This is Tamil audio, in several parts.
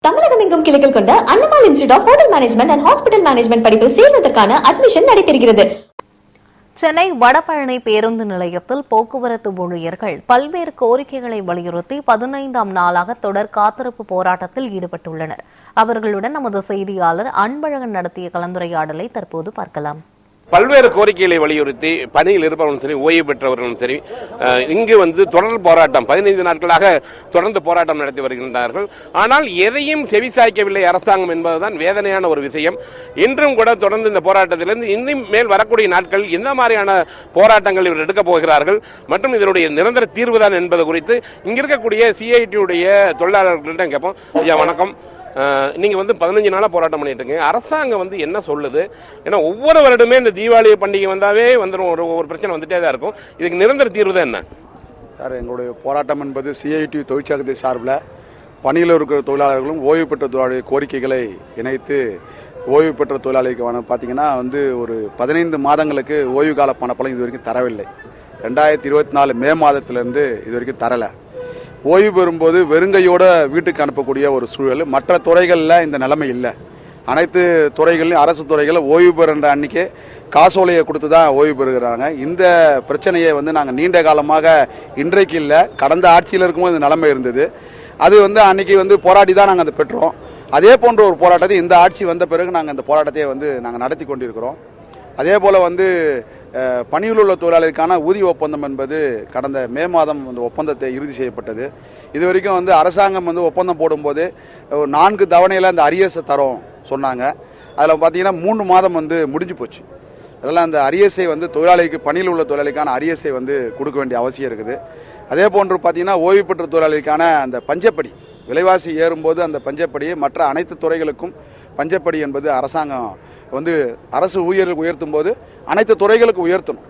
தமிழகம் எங்கும் கிளைகள் கொண்ட அண்ணமால் institute of hotel management and hospital management படிப்பில் சேர்வதற்கான அட்மிஷன் நடைபெறுகிறது. சென்னை வடபழனி பேருந்து நிலையத்தில் போக்குவரத்து ஊழியர்கள் பல்வேறு கோரிக்கைகளை வலியுறுத்தி 15ஆம் நாளாக தொடர் காத்திருப்பு போராட்டத்தில் ஈடுபட்டுள்ளனர். அவர்களுடன் நமது செய்தியாளர் அன்பழகன் நடத்திய கலந்துரையாடலை தற்போது பார்க்கலாம். பல்வேறு கோரிக்கைகளை வலியுறுத்தி பணியில் இருப்பவர்களும் சரி, ஓய்வு பெற்றவர்களும் சரி, இங்கு தொடர் போராட்டம் 15 நாட்களாக தொடர்ந்து போராட்டம் நடத்தி வருகின்றார்கள். ஆனால் எதையும் செவிசாய்க்கவில்லை அரசாங்கம் என்பதுதான் வேதனையான ஒரு விஷயம். இன்றும் கூட தொடர்ந்து இந்த போராட்டத்திலிருந்து இன்னும் மேல் வரக்கூடிய நாட்கள் எந்த மாதிரியான போராட்டங்கள் இவர் எடுக்கப் போகிறார்கள் மற்றும் இதனுடைய நிரந்தர தீர்வுதான் என்பது குறித்து இங்க இருக்கக்கூடிய சிஐடியுடைய தொழிலாளர்களிடம் கேட்போம். ஐயா வணக்கம். நீங்க 15 நாளா போராட்டம் பண்ணிட்டு இருக்கீங்க. அரசாங்கம் என்ன சொல்லுது? ஏன்னா ஒவ்வொரு வருடமே இந்த தீபாவளி பண்டிகை வந்தாவே வந்துடும், ஒரு பிரச்சனை வந்துட்டே தான் இருக்கும். இதுக்கு நிரந்தர தீர்வு தான் என்ன சார்? எங்களுடைய போராட்டம் என்பது சிஐடி தொழிற்சங்கத்தை சார்பில் பணியில் இருக்கிற தொழிலாளர்களும் ஓய்வு பெற்ற தொழிலாளர் கோரிக்கைகளை இணைத்து ஓய்வு பெற்ற தொழிலாளிக்கு பார்த்தீங்கன்னா ஒரு 15 மாதங்களுக்கு ஓய்வு கால பணப்பலம் இது வரைக்கும் தரவில்லை. 2024 மே மாதத்திலிருந்து இது வரைக்கும் தரலை. ஓய்வு பெறும்போது வெறுங்கையோட வீட்டுக்கு அனுப்பக்கூடிய ஒரு சூழல். மற்ற துறைகளில் இந்த நிலைமை இல்லை. அனைத்து துறைகளிலும் அரசு துறைகளில் ஓய்வு பெறுகின்ற அன்னைக்கே காசோலையை கொடுத்து தான் ஓய்வு பெறுகிறாங்க. இந்த பிரச்சனையை நாங்கள் நீண்ட காலமாக இன்றைக்கு இல்லை, கடந்த ஆட்சியில் இருக்கும்போது இந்த நிலைமை இருந்தது. அது அன்னைக்கு போராடி தான் நாங்கள் அதை பெற்றோம். அதே போன்ற ஒரு போராட்டத்தை இந்த ஆட்சி வந்த பிறகு நாங்கள் இந்த போராட்டத்தை நாங்கள் நடத்தி கொண்டிருக்கிறோம். அதே போல் பணியில் உள்ள தொழிலாளருக்கான ஊதிய ஒப்பந்தம் என்பது கடந்த மே மாதம் ஒப்பந்தத்தை இறுதி செய்யப்பட்டது. இது வரைக்கும் அரசாங்கம் ஒப்பந்தம் போடும்போது 4 தவணையில் அந்த அரியர்ஸை தரோம் சொன்னாங்க. அதில் பார்த்தீங்கன்னா 3 மாதம் முடிஞ்சு போச்சு. அதனால் அந்த அரியர்ஸை தொழிலாளிக்கு பணியில் உள்ள தொழிலாளிக்கான அரியர்ஸை கொடுக்க வேண்டிய அவசியம் இருக்குது. அதே போன்று பார்த்தீங்கன்னா ஓய்வு பெற்ற தொழிலாளிக்கான அந்த பஞ்சப்படி விலைவாசி ஏறும்போது அந்த பஞ்சப்படியை மற்ற அனைத்து துறைகளுக்கும் பஞ்சப்படி என்பது அரசாங்கம் அரசு ஊழியர்களுக்கு உயர்த்தும் போது அனைத்து துறைகளுக்கு உயர்த்தணும்.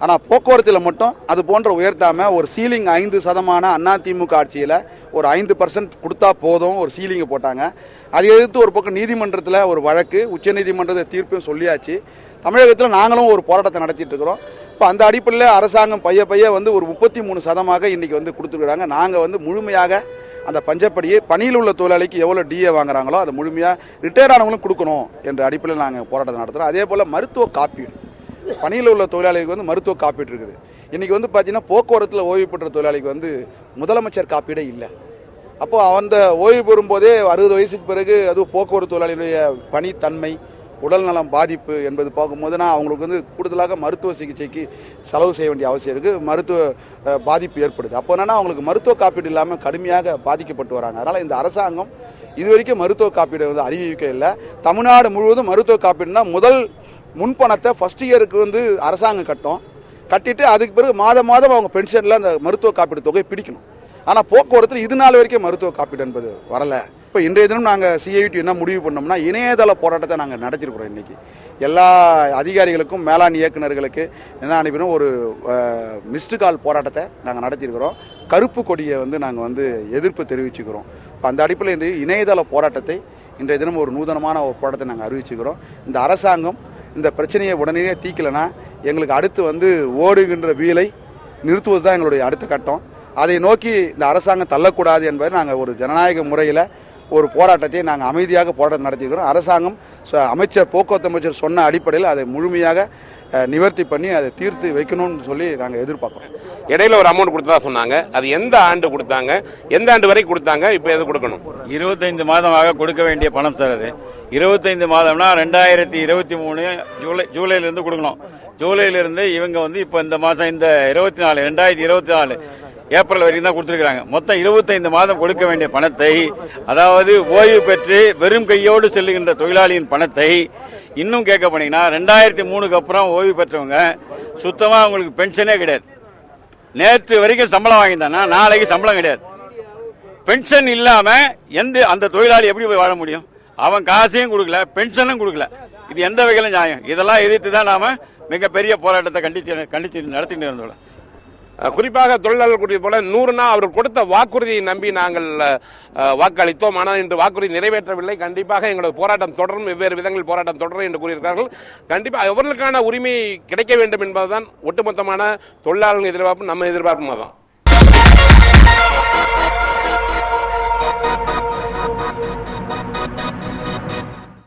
ஆனால் போக்குவரத்தில் மட்டும் அது போன்ற உயர்த்தாமல் ஒரு சீலிங் 5% அதிமுக ஆட்சியில் ஒரு 5% கொடுத்தா போதும் ஒரு சீலிங்கை போட்டாங்க. அதை எதிர்த்து ஒரு பக்கம் நீதிமன்றத்தில் ஒரு வழக்கு, உச்சநீதிமன்றத்தை தீர்ப்பையும் சொல்லியாச்சு. தமிழகத்தில் நாங்களும் ஒரு போராட்டத்தை நடத்திட்டு இருக்கிறோம். இப்போ அந்த அடிப்படையில் அரசாங்கம் பைய ஒரு 33% இன்னைக்கு கொடுத்துருக்குறாங்க. நாங்கள் முழுமையாக அந்த பஞ்சப்படியை பணியில் உள்ள தொழிலாளிக்கு எவ்வளோ டிஏ வாங்குறாங்களோ அதை முழுமையாக ரிட்டையர்ட் ஆனவங்களும் கொடுக்கணும் என்ற அடிப்படையில் நாங்கள் போராட்டத்தை நடத்துகிறோம். அதே போல் மருத்துவ காப்பீடு, பணியில் உள்ள தொழிலாளிக்கு மருத்துவ காப்பீடு இருக்குது. இன்றைக்கி பார்த்தீங்கன்னா போக்குவரத்தில் ஓய்வு பெற்ற தொழிலாளிக்கு முதலமைச்சர் காப்பீடே இல்லை. அப்போது அந்த ஓய்வு பெறும்போதே 60 வயசுக்கு பிறகு அதுவும் போக்குவரத்து தொழிலாளியுடைய பணித்தன்மை, உடல்நலம் பாதிப்பு என்பது பார்க்கும்போது அவங்களுக்கு கூடுதலாக மருத்துவ சிகிச்சைக்கு செலவு செய்ய வேண்டிய அவசியம் இருக்குது. மருத்துவ பாதிப்பு ஏற்படுது. அப்போ அவங்களுக்கு மருத்துவ காப்பீடு இல்லாமல் கடுமையாக பாதிக்கப்பட்டு வராங்க. அதனால் இந்த அரசாங்கம் இது வரைக்கும் மருத்துவ காப்பீடு அறிவிக்க இல்லை. தமிழ்நாடு முழுவதும் மருத்துவ காப்பீடுனா முதல் முன்பணத்தை ஃபர்ஸ்ட் இயருக்கு அரசாங்கம் கட்டிட்டு அதுக்கு பிறகு மாதம் அவங்க பென்ஷனில் அந்த மருத்துவ காப்பீடு தொகை பிடிக்கணும். ஆனால் போக்குவரத்தில் இது நாள் வரைக்கும் மருத்துவ காப்பீடு என்பது வரலை. இப்போ இன்றைய தினம் நாங்கள் சிஐடி என்ன முடிவு பண்ணோம்னா இணையதள போராட்டத்தை நாங்கள் நடத்திருக்கிறோம். இன்றைக்கி எல்லா அதிகாரிகளுக்கும் மேலாண் இயக்குநர்களுக்கு என்ன அனுப்பினோம், ஒரு மிஸ்டு கால் போராட்டத்தை நாங்கள் நடத்தியிருக்கிறோம். கருப்பு கொடியை நாங்கள் எதிர்ப்பு தெரிவிச்சுக்கிறோம். இப்போ அந்த அடிப்படையில் இணையதள போராட்டத்தை இன்றைய தினம் ஒரு நூதனமான ஒரு போராட்டத்தை நாங்கள் அறிவிச்சுக்கிறோம். இந்த அரசாங்கம் இந்த பிரச்சனையை உடனே தீக்கலைன்னா எங்களுக்கு அடுத்து ஓடுகின்ற வீலை நிறுத்துவது தான் எங்களுடைய அடுத்த கட்டம். அதை நோக்கி இந்த அரசாங்கம் தள்ளக்கூடாது என்பதை நாங்கள் ஒரு ஜனநாயக முறையில் ஒரு போராட்டத்தை நாங்கள் அமைதியாக போராட்டம் நடத்திக்கிறோம். அரசாங்கம் போக்குவரத்து அமைச்சர் சொன்ன அடிப்படையில் அதை முழுமையாக நிவர்த்தி பண்ணி அதை தீர்த்து வைக்கணும்னு சொல்லி நாங்கள் எதிர்பார்க்குறோம். இடையில ஒரு அமௌண்ட் கொடுத்ததா சொன்னாங்க. அது எந்த ஆண்டு கொடுத்தாங்க, எந்த ஆண்டு வரை கொடுத்தாங்க, இப்போ எது கொடுக்கணும்? 25 மாதமாக கொடுக்க வேண்டிய பணம் தருது. 25 மாதம்னா 2023 ஜூலையிலிருந்து கொடுக்கணும். ஜூலையிலிருந்து இவங்க இப்போ இந்த மாதம் இந்த 2024 ஏப்ரல் வரைக்கும் தான் கொடுத்துருக்காங்க. மொத்தம் 25 மாதம் கொடுக்க வேண்டிய பணத்தை, அதாவது ஓய்வு பெற்று வெறும் கையோடு செல்லுகின்ற தொழிலாளியின் பணத்தை இன்னும் கேட்க போனீங்கன்னா 2003க்கு அப்புறம் ஓய்வு பெற்றவங்க சுத்தமாக அவங்களுக்கு பென்ஷனே கிடையாது. நேற்று வரைக்கும் சம்பளம் வாங்கியிருந்தாங்கன்னா நாளைக்கு சம்பளம் கிடையாது. பென்ஷன் இல்லாமல் அந்த தொழிலாளி எப்படி போய் வாழ முடியும்? அவன் காசையும் கொடுக்கல, பென்ஷனும் கொடுக்கல. இது எந்த வகையிலும் நியாயம்? இதெல்லாம் எதிர்த்து தான் நாம மிகப்பெரிய போராட்டத்தை கண்டித்து நடத்திட்டு இருந்தோம். குறிப்பாக தொழிலாளர் கூறியது போல 100 நாள் அவர் கொடுத்த வாக்குறுதியை நம்பி நாங்கள் வாக்களித்தோம். ஆனால் இன்று வாக்குறுதி நிறைவேற்றவில்லை. கண்டிப்பாக எங்களது போராட்டம் தொடரும், வெவ்வேறு விதங்களில் போராட்டம் தொடரும் என்று கூறியிருக்கிறார்கள். கண்டிப்பாக அவர்களுக்கான உரிமை கிடைக்க வேண்டும் என்பதுதான் ஒட்டுமொத்தமான தொழிலாளர்கள் எதிர்பார்ப்பு, நம்ம எதிர்பார்ப்பும் தான். வணக்கம்.